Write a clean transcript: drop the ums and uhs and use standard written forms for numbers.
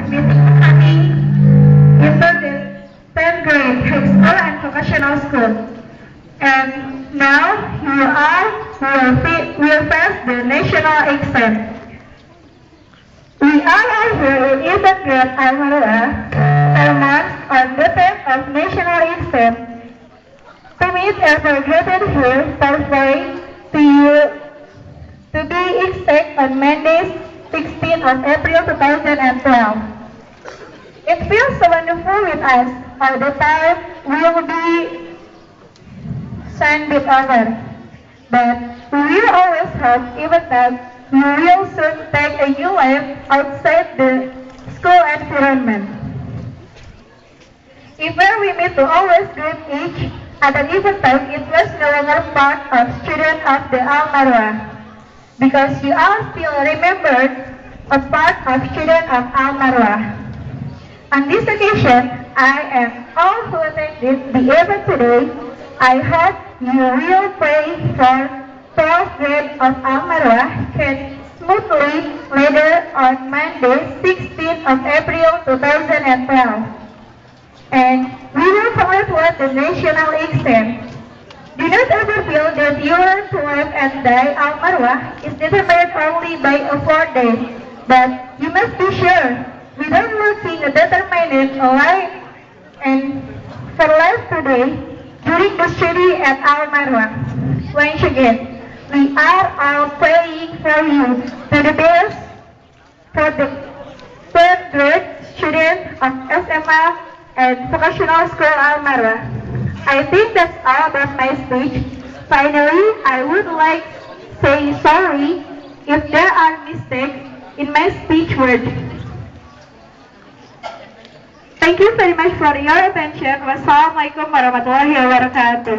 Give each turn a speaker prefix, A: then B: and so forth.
A: meeting coming into the 10th grade high school and vocational school. And now we will face the national exam. We all are here in 11th grade Almarua, 4 months on the 10th of national exam. To meet ever gathered here Thursday to be exact on Monday, 16th of April 2012. It feels so wonderful with us. All the time will be sun bit over. But we will always hope even that we will soon take a new life outside the school environment. Even we meet to always greet each other even though it was no longer part of student of the Almarua. Because you all still remembered a part of student of Almarua. On this occasion, I and all who attended the event today, I hope you will pray for 12th grade of Almarua can smoothly later on Monday, 16th of April 2012. And we will forward the national exam. Do not ever feel that your life and die Almarua is determined only by a 4 days, but you must be sure, without losing a determined life and for life today, during the study at Almarua. Once again, we are all praying for you to the best for the 3rd grade student of SMA and Vocational School Almarua. I think that's all about my speech. Finally, I would like to say sorry if there are mistakes in my speech words. Thank you very much for your attention. Wassalamualaikum warahmatullahi wabarakatuh.